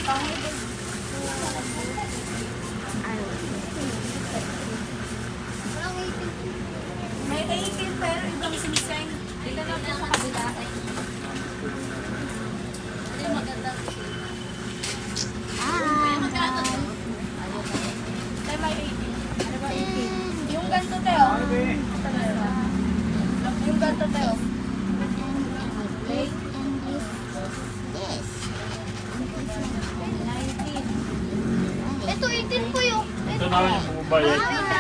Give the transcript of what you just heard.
May 18 pero ibang sinisay. Dito na po sa kabila. Ano yung magandang tayo may 18. Ano ba 18? Yung ganito tayo. Yung ganito tayo. Yes. 19. Ito 18 po yung. Ito na yung bumabayad.